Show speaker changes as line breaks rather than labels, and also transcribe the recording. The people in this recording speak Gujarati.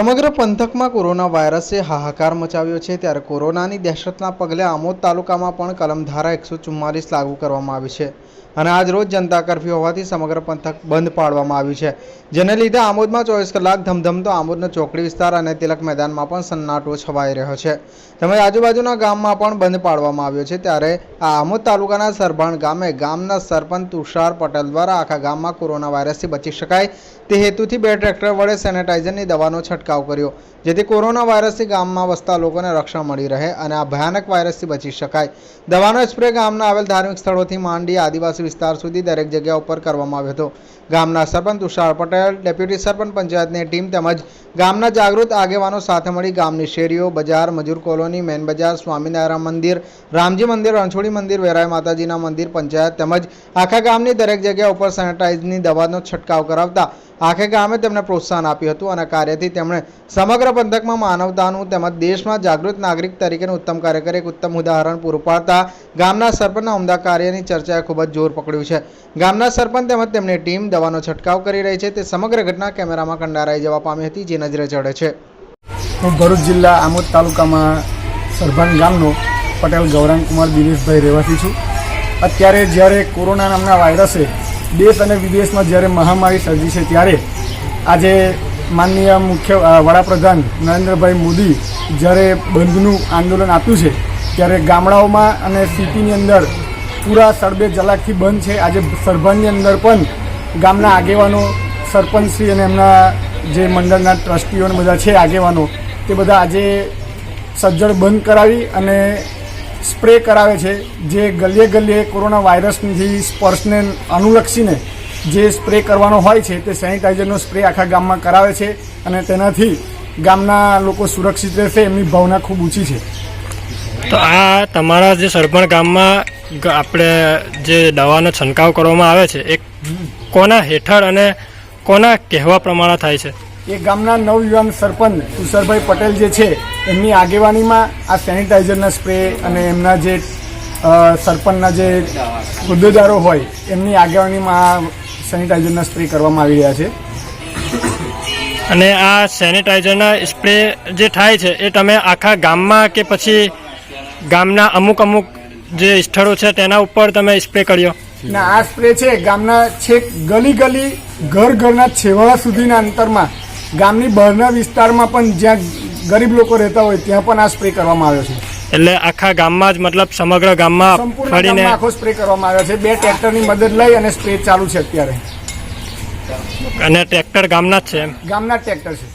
સમગ્ર પંથકમાં કોરોના વાયરસે હાહાકાર મચાવ્યો છે ત્યારે કોરોનાની દહેશતના પગલે આમોદ તાલુકામાં પણ કલમધારા 144 લાગુ કરવામાં આવી છે અને આજ રોજ જનતા કર્ફ્યુ હોવાથી સમગ્ર પંથક બંધ પાડવામાં આવ્યું છે, જેને લીધે આમોદમાં 24 કલાક ધમધમતો આમોદનો ચોકડી વિસ્તાર અને તિલક મેદાનમાં પણ સન્નાટો છવાઈ રહ્યો છે તેમજ આજુબાજુના ગામમાં પણ બંધ પાડવામાં આવ્યો છે। ત્યારે આ આમોદ તાલુકાના સરભાણ ગામે ગામના સરપંચ તુષાર પટેલ દ્વારા આખા ગામમાં કોરોના વાયરસથી બચી શકાય તે હેતુથી 2 ટ્રેક્ટર વડે સેનેટાઇઝરની દવાનો છંટકાવ કર્યો, જેથી કોરોના વાયરસથી ગામમાં વસતા લોકોને રક્ષણ મળી રહે અને આ ભયાનક વાયરસથી બચી શકાય। દવાનો સ્પ્રે ગામના આવેલ ધાર્મિક સ્થળોથી માંડી આદિવાસી વિસ્તાર સુધી દરેક જગ્યા ઉપર કરવામાં આવ્યો હતો। ગામના સરપંચ તુષાર પટેલ, ડેપ્યુટી સરપંચ પંચાયતની ટીમ તેમજ ગામના જાગૃત આગેવાનો સાથે મળી ગામની શેરીઓ, બજાર, મજૂર કોલોની, મેન બજાર, સ્વામિનારાયણ મંદિર, રામજી મંદિર, રણછોડી મંદિર, વેરાય માતાજીના મંદિર, પંચાયત તેમજ આખા ગામની દરેક જગ્યા ઉપર સેનેટાઇઝની દવાનો છંટકાવ કરાવતા આખે ગામે તેમને પ્રોત્સાહન આપ્યું હતું અને કાર્યથી તેમણે સમગ્ર પંથકમાં માનવતાનું તેમજ દેશમાં જાગૃત નાગરિક તરીકેનું ઉત્તમ કાર્ય કરી એક ઉત્તમ ઉદાહરણ પૂરું પાડતા ગામના સરપંચના ઉમદા કાર્યની ચર્ચાએ ખૂબ જ જોર પકડ્યું છે। ગામના સરપંચ તેમજ તેમની ટીમ દવાનો છંટકાવ કરી રહી છે તે સમગ્ર ઘટના કેમેરામાં કંડારાઈ જવા પામી હતી, જે નજરે ચડે છે।
હું ભરૂચ જિલ્લા આમોદ તાલુકામાં સરભાણ ગામનો પટેલ ગૌરાંગકુમાર દિનેશભાઈ રહેવાસી છું। અત્યારે જ્યારે કોરોના નામના વાયરસે દેશ અને વિદેશમાં જ્યારે મહામારી સર્જી છે ત્યારે આજે માનનીય મુખ્ય વડાપ્રધાન નરેન્દ્રભાઈ મોદી જ્યારે બંધનું આંદોલન આપ્યું છે ત્યારે ગામડાઓમાં અને સિટીની અંદર પૂરા સડબે જલાકથી બંધ છે। આજે સરભાણની અંદર પણ ગામના આગેવાનો, સરપંચશ્રી અને એમના જે મંડળના ટ્રસ્ટીઓ અને બધા છે આગેવાનો, તે બધા આજે સજ્જડ બંધ કરાવી અને સ્પ્રે કરાવે છે, જે ગલીએ ગલીએ કોરોના વાયરસની સ્પર્શને અનુલક્ષીને જે સ્પ્રે કરવાનો હોય છે તે સેનિટાઈઝરનો સ્પ્રે આખા ગામમાં કરાવે છે અને તેનાથી ગામના લોકો સુરક્ષિત રહેશે એમની ભાવના ખૂબ ઊંચી છે।
તો આ તમારા જે સરપંચ ગામમાં આપણે જે દવાનો છંટકાવ કરવામાં આવે છે એ કોના હેઠળ અને કોના કહેવા પ્રમાણે થાય છે?
એ ગામના નવયુવાન સરપંચ તુષારભાઈ પટેલ જે છે એમની આગેવાનીમાં આ સેનિટાઈઝરના સ્પ્રે અને એમના જે સરપંચના જે હોદ્દેદારો હોય એમની આગેવાનીમાં આ સેનિટાઈઝરના સ્પ્રે કરવામાં આવી રહ્યા છે।
અને આ સેનિટાઈઝરના સ્પ્રે જે થાય છે એ તમે આખા ગામમાં કે પછી ગામના અમુક જે સ્થળો છે તેના ઉપર તમે સ્પ્રે કર્યો?
ના, આ સ્પ્રે છે ગામના છેક ગલી ગલી ઘરના છેવાડા સુધીના અંતરમાં ગામની બહારના વિસ્તારમાં પણ જ્યાં ગરીબ લોકો રહેતા હોય ત્યાં પણ આ સ્પ્રે કરવામાં આવ્યો છે।
એટલે આખા ગામમાં જ મતલબ સમગ્ર ગામમાં ફરીને
આખો સ્પ્રે કરવામાં આવ્યો છે। 2 ટ્રેક્ટરની મદદ લઈ અને સ્પ્રે ચાલુ છે અત્યારે।
અને ટ્રેક્ટર ગામના જ છે?
ગામના ટ્રેક્ટર છે।